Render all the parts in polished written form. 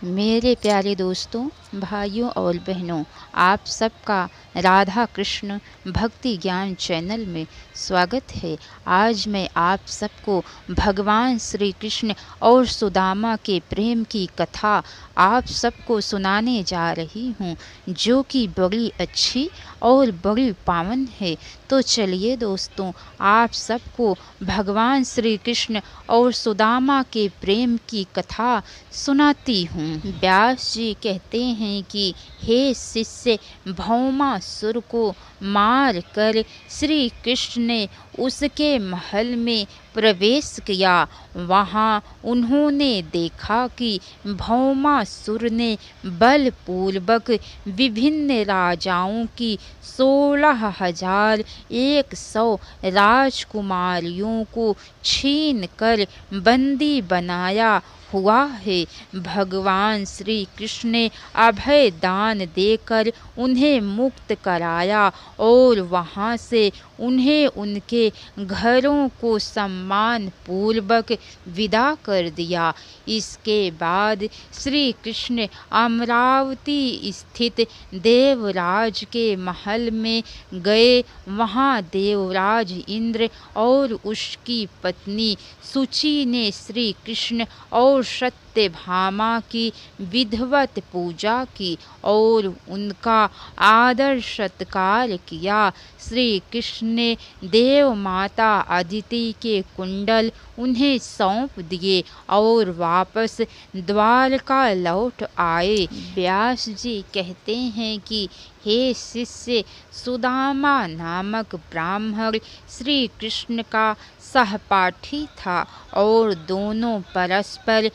मेरे प्यारे दोस्तों, भाइयों और बहनों, आप सबका राधा कृष्ण भक्ति ज्ञान चैनल में स्वागत है। आज मैं आप सबको भगवान श्री कृष्ण और सुदामा के प्रेम की कथा आप सबको सुनाने जा रही हूँ, जो कि बड़ी अच्छी और बड़ी पावन है। तो चलिए दोस्तों, आप सबको भगवान श्री कृष्ण और सुदामा के प्रेम की कथा सुनाती हूँ। व्यास जी कहते हैं कि हे शिष्य, भौमासुर को मार कर श्री कृष्ण ने उसके महल में प्रवेश किया। वहाँ उन्होंने देखा कि भौमासुर ने बलपूर्वक विभिन्न राजाओं की 16,100 राजकुमारियों को छीन कर बंदी बनाया हुआ है। भगवान श्री कृष्ण ने अभय दान देकर उन्हें मुक्त कराया और वहाँ से उन्हें उनके घरों को सम्मान पूर्वक विदा कर दिया। इसके बाद श्री कृष्ण अमरावती स्थित देवराज के महल में गए। वहाँ देवराज इंद्र और उसकी पत्नी सुचि ने श्री कृष्ण और सत्यभामा की विधिवत पूजा की और उनका आदर सत्कार किया। श्री कृष्ण ने देव माता अदिति के कुंडल उन्हें सौंप दिए और वापस द्वारका लौट आए। व्यास जी कहते हैं कि हे शिष्य, सुदामा नामक ब्राह्मण श्री कृष्ण का सहपाठी था और दोनों परस्पर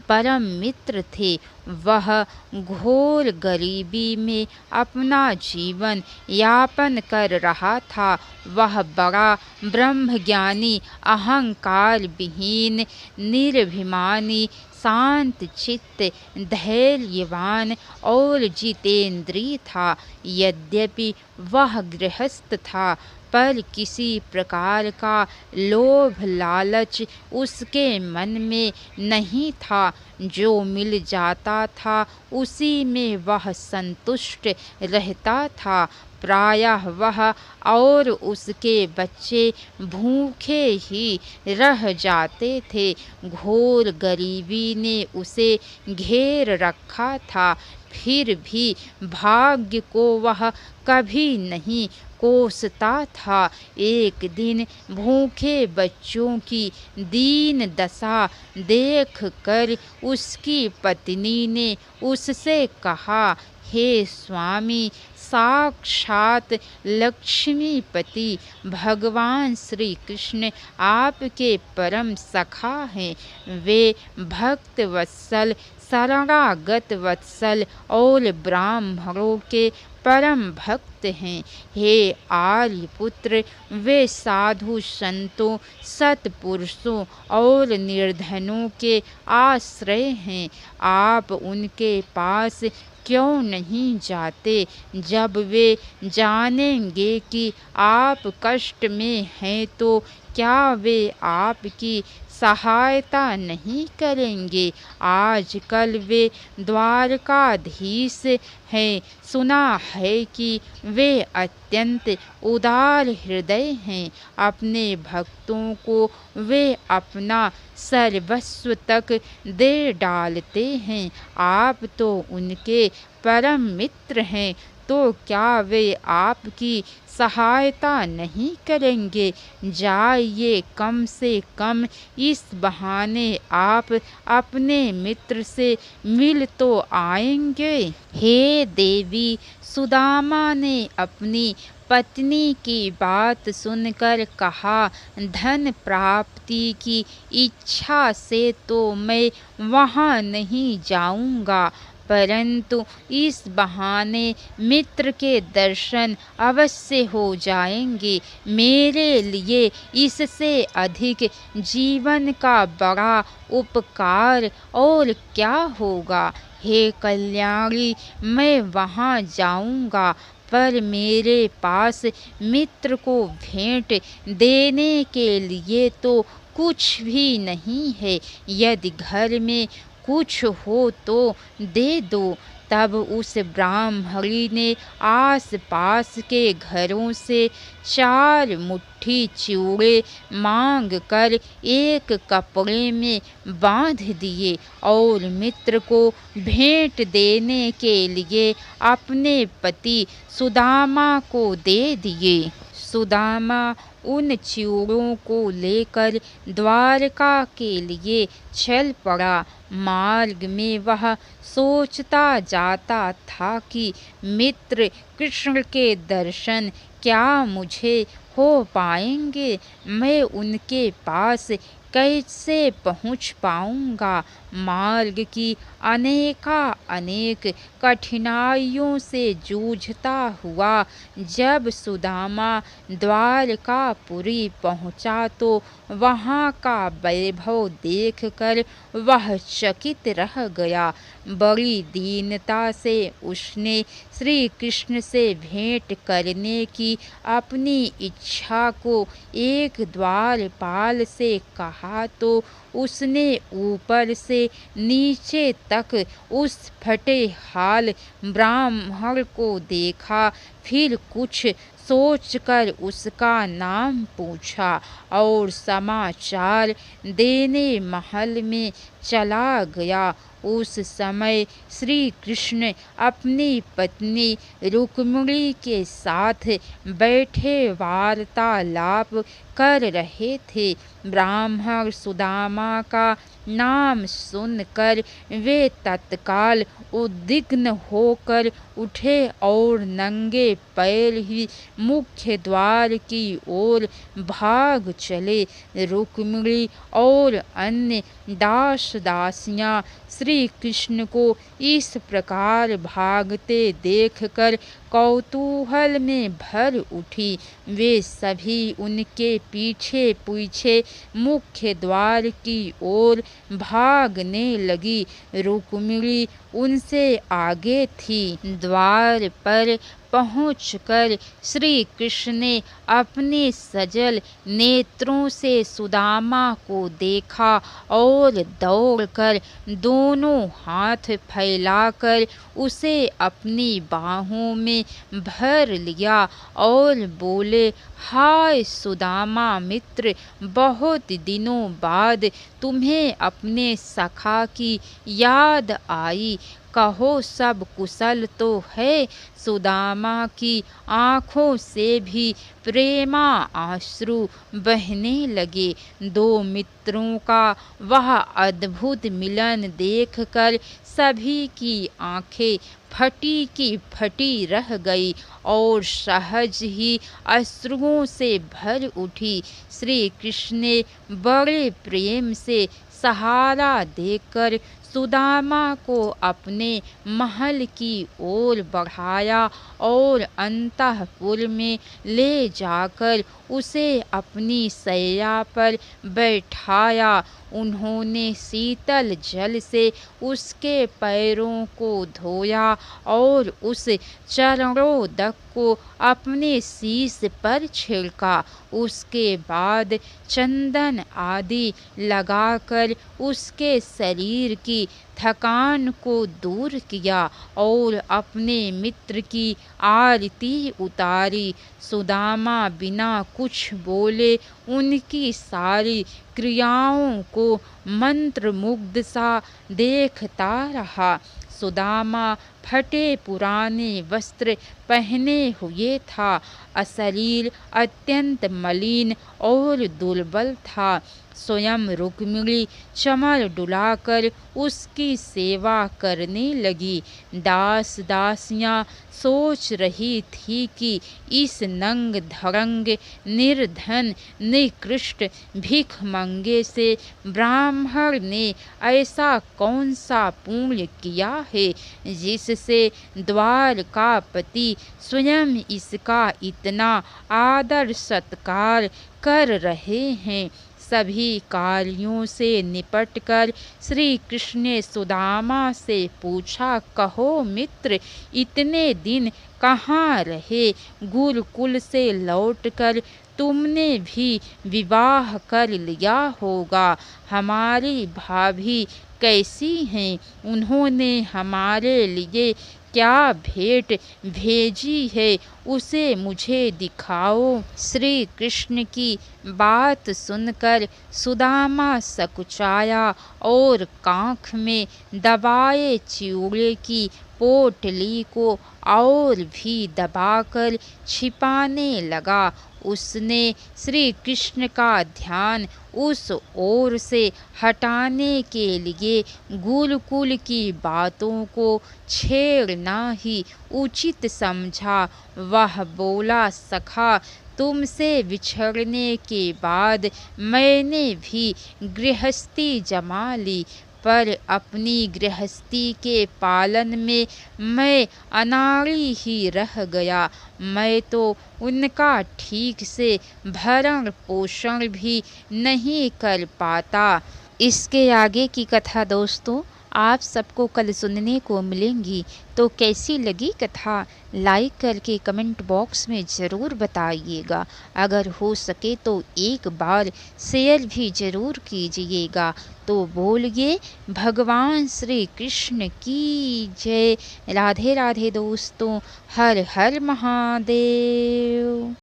परम मित्र थे। वह घोर गरीबी में अपना जीवन यापन कर रहा था। वह बड़ा ब्रह्मज्ञानी, अहंकार विहीन, निर्भिमानी, शांत चित्त, धैर्यवान और जितेंद्रिय था। यद्यपि वह गृहस्थ था, पर किसी प्रकार का लोभ लालच उसके मन में नहीं था। जो मिल जाता था उसी में वह संतुष्ट रहता था। प्रायः वह और उसके बच्चे भूखे ही रह जाते थे। घोर गरीबी ने उसे घेर रखा था, फिर भी भाग्य को वह कभी नहीं कोसता था। एक दिन भूखे बच्चों की दीन दशा देख कर उसकी पत्नी ने उससे कहा, हे स्वामी, साक्षात लक्ष्मीपति भगवान श्री कृष्ण आपके परम सखा हैं। वे भक्त वत्सल, शरणागत वत्सल और ब्राह्मणों के परम भक्त हैं। हे आर्यपुत्र, वे साधु संतों, सत्पुरुषों और निर्धनों के आश्रय हैं। आप उनके पास क्यों नहीं जाते? जब वे जानेंगे कि आप कष्ट में हैं तो क्या वे आपकी सहायता नहीं करेंगे? आजकल वे द्वारकाधीश हैं। सुना है कि वे अत्यंत उदार हृदय हैं। अपने भक्तों को वे अपना सर्वस्व तक दे डालते हैं। आप तो उनके परम मित्र हैं, तो क्या वे आपकी सहायता नहीं करेंगे? जाइए, कम से कम इस बहाने आप अपने मित्र से मिल तो आएंगे। हे देवी, सुदामा ने अपनी पत्नी की बात सुनकर कहा, धन प्राप्ति की इच्छा से तो मैं वहाँ नहीं जाऊँगा, परंतु इस बहाने मित्र के दर्शन अवश्य हो जाएंगे। मेरे लिए इससे अधिक जीवन का बड़ा उपकार और क्या होगा? हे कल्याणी, मैं वहाँ जाऊँगा, पर मेरे पास मित्र को भेंट देने के लिए तो कुछ भी नहीं है। यदि घर में कुछ हो तो दे दो। तब उस ब्राह्मणी ने आस पास के घरों से 4 मुट्ठी चिवड़े मांग कर एक कपड़े में बांध दिए और मित्र को भेंट देने के लिए अपने पति सुदामा को दे दिए। सुदामा उन चिवड़ों को लेकर द्वारका के लिए चल पड़ा। मार्ग में वह सोचता जाता था कि मित्र कृष्ण के दर्शन क्या मुझे हो पाएंगे, मैं उनके पास कैसे पहुँच पाऊंगा। मार्ग की अनेक कठिनाइयों से जूझता हुआ जब सुदामा द्वारकापुरी पहुँचा तो वहाँ का वैभव देखकर वह चकित रह गया। बड़ी दीनता से उसने श्री कृष्ण से भेंट करने की अपनी इच्छा को एक द्वारपाल से कहा तो उसने ऊपर से नीचे तक उस फटे हाल ब्राह्मण को देखा। फिर कुछ सोचकर उसका नाम पूछा और समाचार देने महल में चला गया। उस समय श्री कृष्ण अपनी पत्नी रुक्मिणी के साथ बैठे वार्तालाप कर रहे थे। ब्राह्मण सुदामा का नाम सुनकर वे तत्काल उद्विग्न होकर उठे और नंगे पैर ही मुख्य द्वार की ओर भाग चले। रुक्मिणी और अन्य दास दासियां श्री कृष्ण को इस प्रकार भागते देखकर कौतूहल में भर उठी। वे सभी उनके पीछे पीछे मुख्य द्वार की ओर भागने लगी। रुक्मिणी उनसे आगे थी। द्वार पर पहुंचकर श्री कृष्ण ने अपने सजल नेत्रों से सुदामा को देखा और दौड़कर दोनों हाथ फैलाकर उसे अपनी बाहों में भर लिया और बोले, हाय सुदामा मित्र, बहुत दिनों बाद तुम्हें अपने सखा की याद आई, कहो सब कुशल तो है। सुदामा की आँखों से भी प्रेमा आंसू बहने लगे। दो मित्रों का वह अद्भुत मिलन देखकर सभी की आंखें फटी की फटी रह गई और सहज ही अश्रुओं से भर उठी। श्री कृष्ण ने बड़े प्रेम से सहारा देकर सुदामा को अपने महल की ओर बढ़ाया और अंतःपुर में ले जाकर उसे अपनी शैया पर बैठाया। उन्होंने शीतल जल से उसके पैरों को धोया और उस चरणोदक को अपने शीश पर छिड़का। उसके बाद चंदन आदि लगाकर उसके शरीर की थकान को दूर किया और अपने मित्र की आरती उतारी। सुदामा बिना कुछ बोले उनकी सारी क्रियाओं को मंत्रमुग्ध सा देखता रहा। सुदामा फटे पुराने वस्त्र पहने हुए था, अशरीर अत्यंत मलिन और दुर्बल था। स्वयं रुक्मिणी चमर डुलाकर उसकी सेवा करने लगी। दास दासियां सोच रही थी कि इस नंग धड़ंग निर्धन निकृष्ट भिखमंगे से ब्राह्मण ने ऐसा कौन सा पुण्य किया है जिससे द्वारकापति स्वयं इसका इतना आदर सत्कार कर रहे हैं। सभी कार्यों से निपटकर श्री कृष्ण ने सुदामा से पूछा, कहो मित्र, इतने दिन कहाँ रहे? गुरुकुल से लौटकर तुमने भी विवाह कर लिया होगा। हमारी भाभी कैसी हैं, उन्होंने हमारे लिए क्या भेंट भेजी है, उसे मुझे दिखाओ। श्री कृष्ण की बात सुनकर सुदामा सकुचाया और कांख में दबाए चिवड़े की पोटली को और भी दबाकर छिपाने लगा। उसने श्री कृष्ण का ध्यान उस ओर से हटाने के लिए गुरुकुल की बातों को छेड़ना ही उचित समझा। वह बोला, सखा, तुमसे बिछड़ने के बाद मैंने भी गृहस्थी जमा ली, पर अपनी गृहस्थी के पालन में मैं अनाड़ी ही रह गया। मैं तो उनका ठीक से भरण पोषण भी नहीं कर पाता। इसके आगे की कथा दोस्तों आप सबको कल सुनने को मिलेंगी। तो कैसी लगी कथा लाइक करके कमेंट बॉक्स में ज़रूर बताइएगा। अगर हो सके तो एक बार शेयर भी ज़रूर कीजिएगा। तो बोलिए भगवान श्री कृष्ण की जय। राधे राधे दोस्तों, हर हर महादेव।